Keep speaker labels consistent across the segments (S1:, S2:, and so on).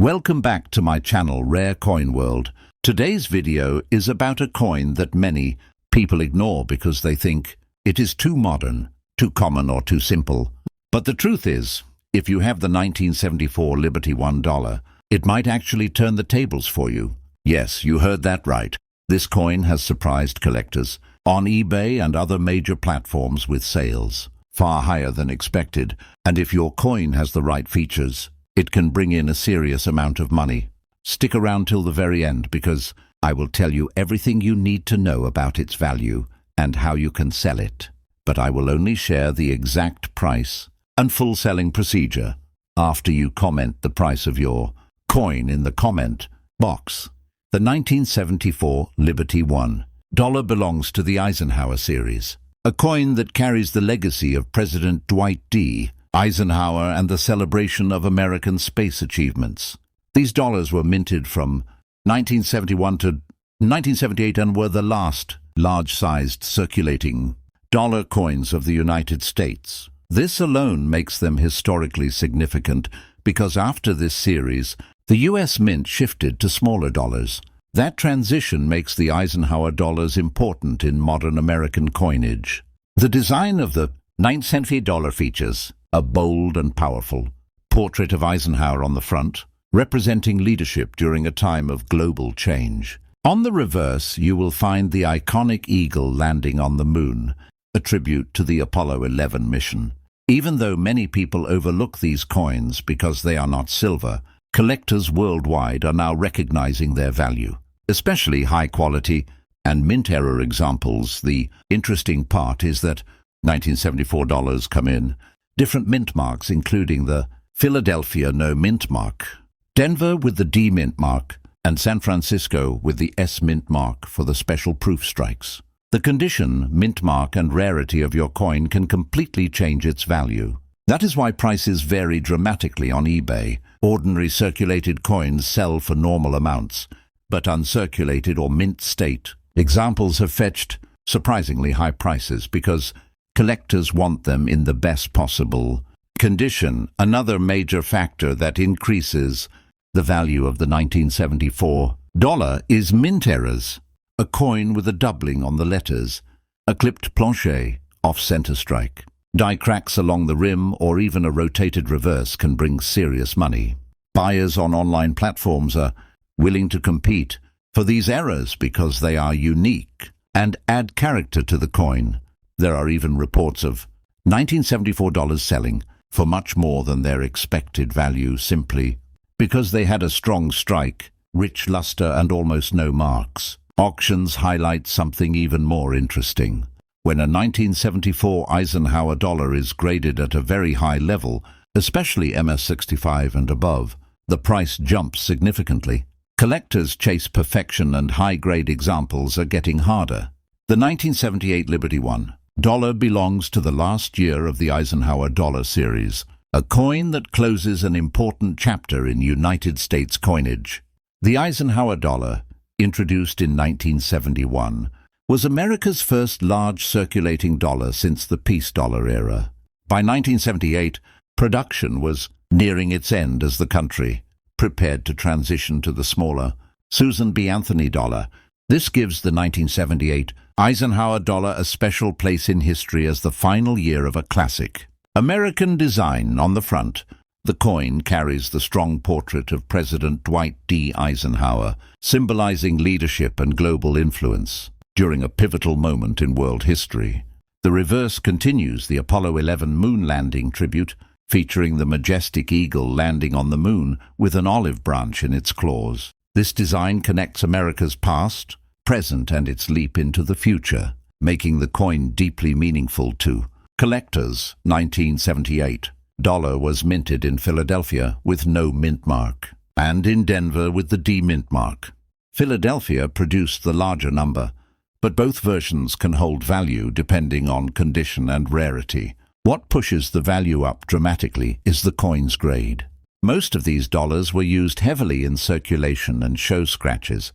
S1: Welcome back to my channel, Rare Coin World. Today's video is about a coin that many people ignore because they think it is too modern, too common, or too simple. But the truth is, if you have the 1974 Liberty $1, it might actually turn the tables for you. Yes, you heard that right. This coin has surprised collectors on eBay and other major platforms with sales far higher than expected. And if your coin has the right features, it can bring in a serious amount of money. Stick around till the very end because I will tell you everything you need to know about its value and how you can sell it. But I will only share the exact price and full selling procedure after you comment the price of your coin in the comment box. The 1974 Liberty $1 belongs to the Eisenhower series, a coin that carries the legacy of President Dwight D. Eisenhower and the celebration of American space achievements. These dollars were minted from 1971 to 1978 and were the last large-sized circulating dollar coins of the United States. This alone makes them historically significant because after this series, the U.S. Mint shifted to smaller dollars. That transition makes the Eisenhower dollars important in modern American coinage. The design of the 9-cent dollar features a bold and powerful portrait of Eisenhower on the front, representing leadership during a time of global change. On the reverse, you will find the iconic eagle landing on the moon, a tribute to the Apollo 11 mission. Even though many people overlook these coins because they are not silver, collectors worldwide are now recognizing their value, especially high-quality and mint-era examples. The interesting part is that 1974 dollars come in different mint marks, including the Philadelphia No Mint mark, Denver with the D Mint mark, and San Francisco with the S Mint mark for the special proof strikes. The condition, mint mark, and rarity of your coin can completely change its value. That is why prices vary dramatically on eBay. Ordinary circulated coins sell for normal amounts, but uncirculated or mint state examples have fetched surprisingly high prices because collectors want them in the best possible condition. Another major factor that increases the value of the 1974 dollar is mint errors. A coin with a doubling on the letters, a clipped planchet off center strike, die cracks along the rim, or even a rotated reverse can bring serious money. Buyers on online platforms are willing to compete for these errors because they are unique and add character to the coin. There are even reports of 1974 dollars selling for much more than their expected value simply because they had a strong strike, rich luster, and almost no marks. Auctions highlight something even more interesting. When a 1974 Eisenhower dollar is graded at a very high level, especially MS65 and above, the price jumps significantly. Collectors chase perfection, and high-grade examples are getting harder. The 1978 Liberty $1 belongs to the last year of the Eisenhower dollar series, a coin that closes an important chapter in United States coinage. The Eisenhower dollar, introduced in 1971, was America's first large circulating dollar since the peace dollar era. By 1978, production was nearing its end as the country prepared to transition to the smaller Susan B. Anthony dollar. This gives the 1978 Eisenhower dollar a special place in history as the final year of a classic. American design on the front, the coin carries the strong portrait of President Dwight D. Eisenhower, symbolizing leadership and global influence during a pivotal moment in world history. The reverse continues the Apollo 11 moon landing tribute, featuring the majestic eagle landing on the moon with an olive branch in its claws. This design connects America's past, present, and its leap into the future, making the coin deeply meaningful to collectors. 1978 dollar was minted in Philadelphia with no mint mark, and in Denver with the D Mint mark. Philadelphia produced the larger number, but both versions can hold value depending on condition and rarity. What pushes the value up dramatically is the coin's grade. Most of these dollars were used heavily in circulation and show scratches,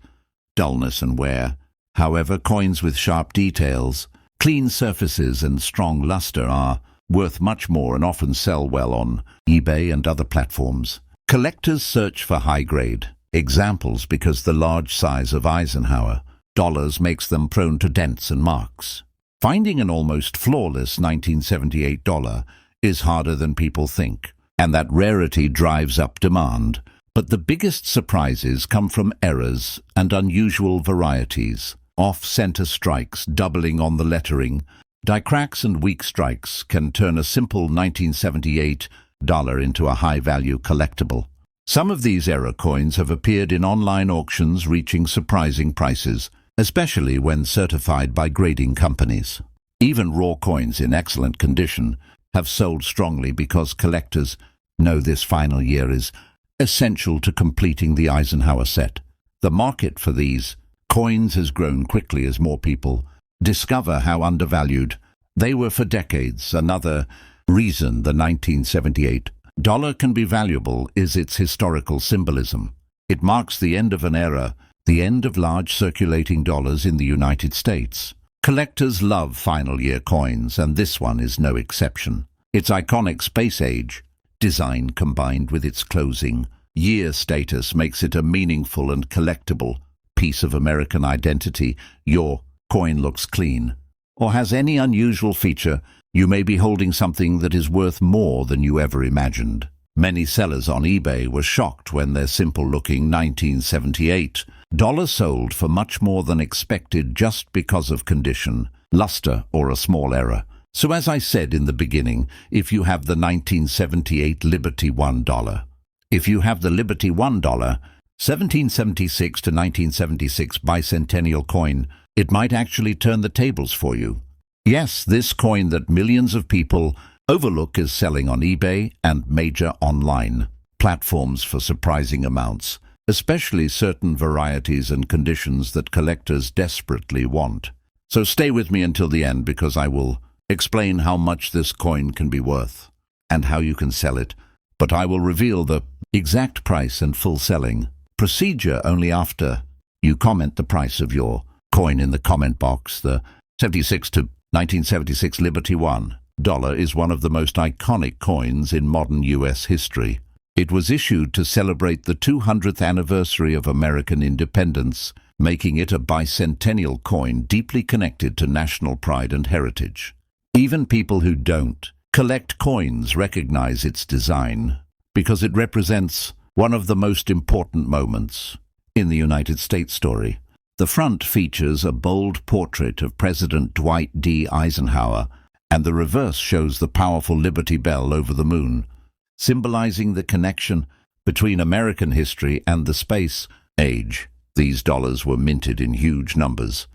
S1: dullness and wear. However, coins with sharp details, clean surfaces, and strong luster are worth much more and often sell well on eBay and other platforms. Collectors search for high-grade examples because the large size of Eisenhower dollars makes them prone to dents and marks. Finding an almost flawless 1978 dollar is harder than people think, and that rarity drives up demand. But the biggest surprises come from errors and unusual varieties. Off-center strikes doubling on the lettering, die cracks and weak strikes can turn a simple 1978 dollar into a high-value collectible. Some of these error coins have appeared in online auctions reaching surprising prices, especially when certified by grading companies. Even raw coins in excellent condition have sold strongly because collectors know this final year is essential to completing the Eisenhower set. The market for these coins has grown quickly as more people discover how undervalued they were for decades. Another reason the 1978 dollar can be valuable is its historical symbolism. It marks the end of an era, the end of large circulating dollars in the United States. Collectors love final year coins, and this one is no exception. Its iconic space-age design combined with its closing year status makes it a meaningful and collectible piece of American identity. Your coin looks clean or has any unusual feature, you may be holding something that is worth more than you ever imagined. Many sellers on eBay were shocked when their simple-looking 1978 dollar sold for much more than expected just because of condition, luster, or a small error. So as I said in the beginning, if you have the 1978 Liberty $1, if you have the Liberty $1, 1776 to 1976 bicentennial coin, it might actually turn the tables for you. Yes, this coin that millions of people overlook is selling on eBay and major online platforms for surprising amounts, especially certain varieties and conditions that collectors desperately want. So stay with me until the end because I will explain how much this coin can be worth and how you can sell it, but I will reveal the exact price and full selling procedure only after you comment the price of your coin in the comment box. The 76 to 1976 Liberty $1 is one of the most iconic coins in modern U.S. history. It was issued to celebrate the 200th anniversary of American independence, making it a bicentennial coin deeply connected to national pride and heritage. Even people who don't collect coins recognize its design because it represents one of the most important moments in the United States story. The front features a bold portrait of President Dwight D. Eisenhower, and the reverse shows the powerful Liberty Bell over the moon, symbolizing the connection between American history and the space age. These dollars were minted in huge numbers,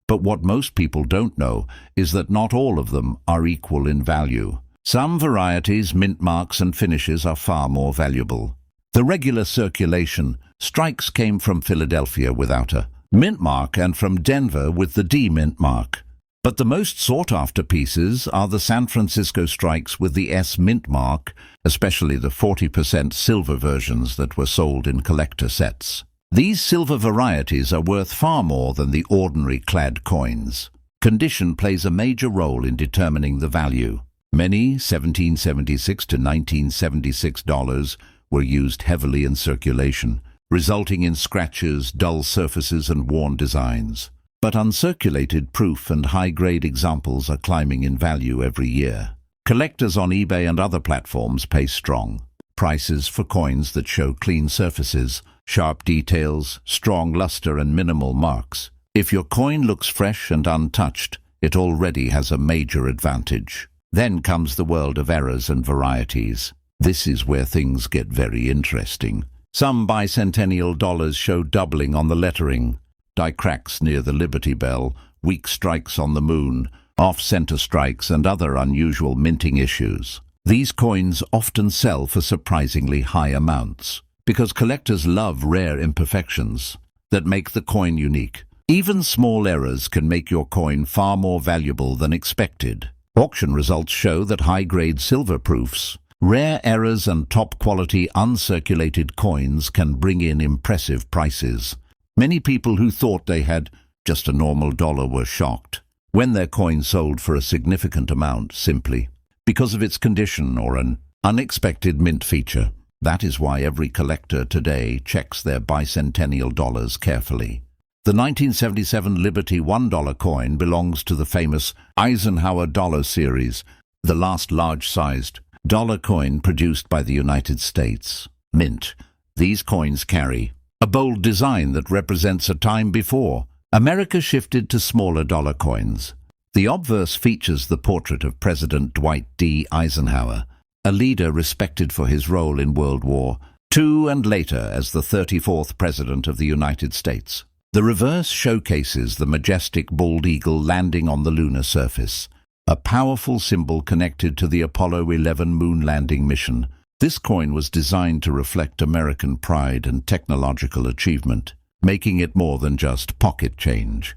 S1: but what most people don't know is that not all of them are equal in value. Some varieties, mint marks and finishes are far more valuable. The regular circulation strikes came from Philadelphia without a mint mark and from Denver with the D mint mark. But the most sought-after pieces are the San Francisco strikes with the S mint mark, especially the 40% silver versions that were sold in collector sets. These silver varieties are worth far more than the ordinary clad coins. Condition plays a major role in determining the value. Many 1776 to 1976 dollars were used heavily in circulation, resulting in scratches, dull surfaces, and worn designs. But uncirculated proof and high-grade examples are climbing in value every year. Collectors on eBay and other platforms pay strong prices for coins that show clean surfaces, sharp details, strong luster, and minimal marks. If your coin looks fresh and untouched, it already has a major advantage. Then comes the world of errors and varieties. This is where things get very interesting. Some bicentennial dollars show doubling on the lettering, die cracks near the Liberty Bell, weak strikes on the moon, off-center strikes, and other unusual minting issues. These coins often sell for surprisingly high amounts because collectors love rare imperfections that make the coin unique. Even small errors can make your coin far more valuable than expected. Auction results show that high-grade silver proofs, rare errors, and top-quality uncirculated coins can bring in impressive prices. Many people who thought they had just a normal dollar were shocked when their coin sold for a significant amount simply because of its condition or an unexpected mint feature. That is why every collector today checks their bicentennial dollars carefully. The 1977 Liberty $1 coin belongs to the famous Eisenhower dollar series, the last large-sized dollar coin produced by the United States. Mint. These coins carry a bold design that represents a time before America shifted to smaller dollar coins. The obverse features the portrait of President Dwight D. Eisenhower, a leader respected for his role in World War II and later as the 34th President of the United States. The reverse showcases the majestic bald eagle landing on the lunar surface, a powerful symbol connected to the Apollo 11 moon landing mission. This coin was designed to reflect American pride and technological achievement, making it more than just pocket change.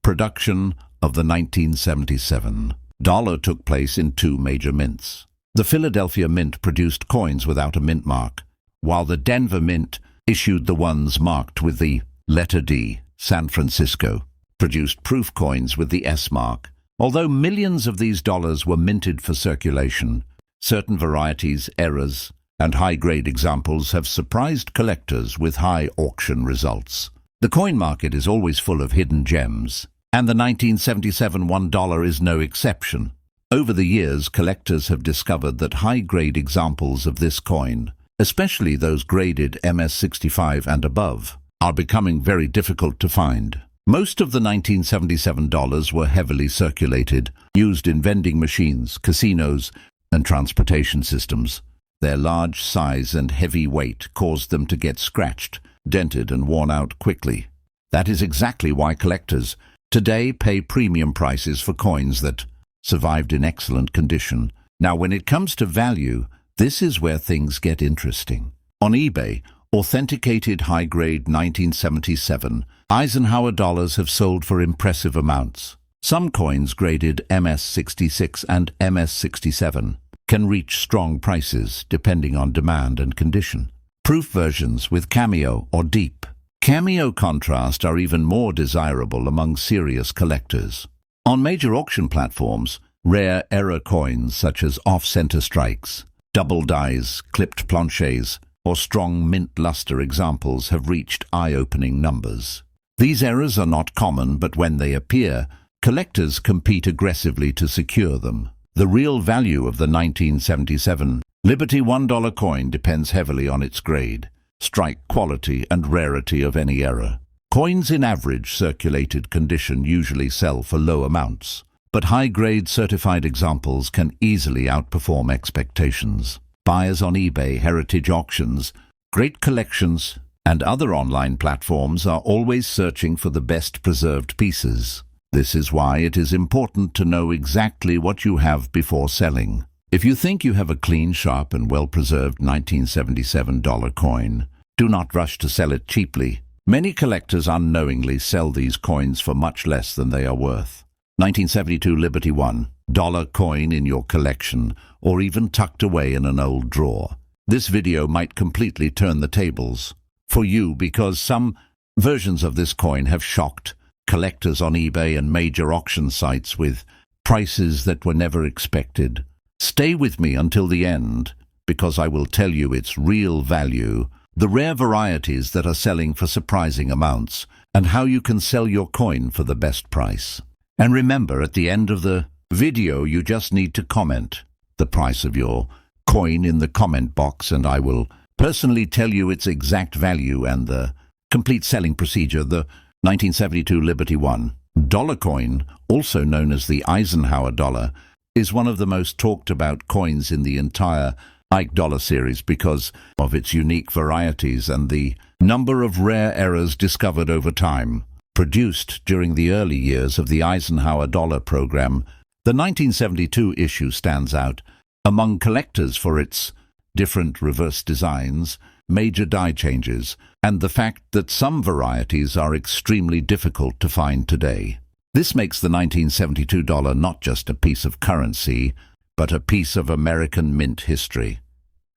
S1: Production of the 1977 dollar took place in two major mints. The Philadelphia Mint produced coins without a mint mark, while the Denver Mint issued the ones marked with the letter D. San Francisco produced proof coins with the S mark. Although millions of these dollars were minted for circulation, certain varieties, errors, and high-grade examples have surprised collectors with high auction results. The coin market is always full of hidden gems, and the 1977 $1 is no exception. Over the years, collectors have discovered that high-grade examples of this coin, especially those graded MS-65 and above, are becoming very difficult to find. Most of the 1977 dollars were heavily circulated, used in vending machines, casinos, and transportation systems. Their large size and heavy weight caused them to get scratched, dented, and worn out quickly. That is exactly why collectors today pay premium prices for coins that survived in excellent condition. Now, when it comes to value, this is where things get interesting. On eBay, authenticated high-grade 1977 Eisenhower dollars have sold for impressive amounts. Some coins graded MS-66 and MS-67 can reach strong prices depending on demand and condition. Proof versions with cameo or deep cameo contrast are even more desirable among serious collectors. On major auction platforms, rare error coins such as off-center strikes, double dies, clipped planchets, or strong mint luster examples have reached eye-opening numbers. These errors are not common, but when they appear, collectors compete aggressively to secure them. The real value of the 1977 Liberty $1 coin depends heavily on its grade, strike quality, and rarity of any error. Coins in average circulated condition usually sell for low amounts, but high-grade certified examples can easily outperform expectations. Buyers on eBay, heritage auctions, great collections, and other online platforms are always searching for the best preserved pieces. This is why it is important to know exactly what you have before selling. If you think you have a clean, sharp, and well-preserved 1977 dollar coin, do not rush to sell it cheaply. Many collectors unknowingly sell these coins for much less than they are worth. 1972 Liberty $1 coin in your collection, or even tucked away in an old drawer. This video might completely turn the tables for you because some versions of this coin have shocked collectors on eBay and major auction sites with prices that were never expected. Stay with me until the end because I will tell you its real value, the rare varieties that are selling for surprising amounts, and how you can sell your coin for the best price. And remember, at the end of the video, you just need to comment the price of your coin in the comment box, and I will personally tell you its exact value and the complete selling procedure. The 1972 Liberty $1 coin, also known as the Eisenhower dollar, is one of the most talked about coins in the entire Ike dollar series because of its unique varieties and the number of rare errors discovered over time. Produced during the early years of the Eisenhower dollar program, the 1972 issue stands out among collectors for its different reverse designs, major die changes, and the fact that some varieties are extremely difficult to find today. This makes the 1972 dollar not just a piece of currency, but a piece of American mint history.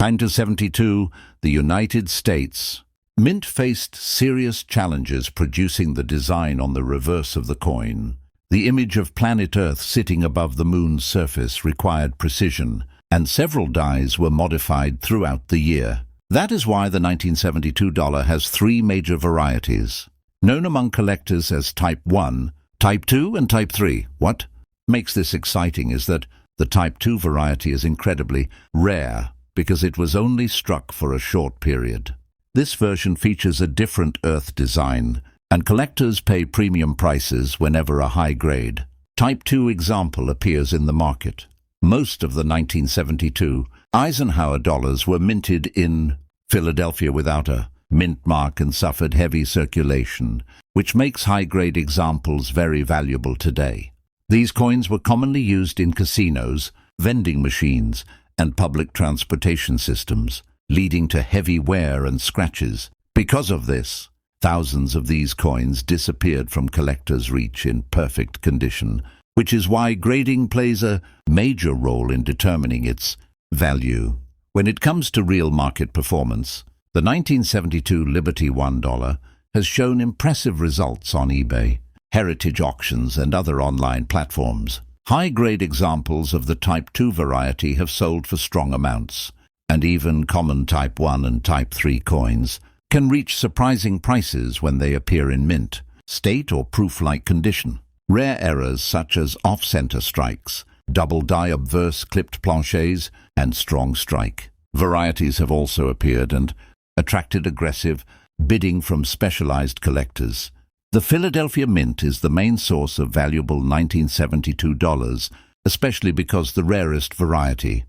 S1: 1972, the United States. Mint faced serious challenges producing the design on the reverse of the coin. The image of planet Earth sitting above the moon's surface required precision, and several dies were modified throughout the year. That is why the 1972 dollar has three major varieties, known among collectors as Type 1, Type 2 and Type 3. What makes this exciting is that the Type 2 variety is incredibly rare because it was only struck for a short period. This version features a different earth design, and collectors pay premium prices whenever a high-grade Type 2 example appears in the market. Most of the 1972 Eisenhower dollars were minted in Philadelphia without a mint mark and suffered heavy circulation, which makes high-grade examples very valuable today. These coins were commonly used in casinos, vending machines, and public transportation systems, leading to heavy wear and scratches. Because of this, thousands of these coins disappeared from collectors' reach in perfect condition, which is why grading plays a major role in determining its value. When it comes to real market performance, the 1972 Liberty $1 has shown impressive results on eBay, heritage auctions, and other online platforms. High-grade examples of the Type 2 variety have sold for strong amounts, and even common Type 1 and Type 3 coins can reach surprising prices when they appear in mint, state, or proof-like condition. Rare errors such as off-center strikes, double die obverse clipped planchets, and strong strike varieties have also appeared and attracted aggressive bidding from specialized collectors. The Philadelphia Mint is the main source of valuable 1972 dollars, especially because the rarest variety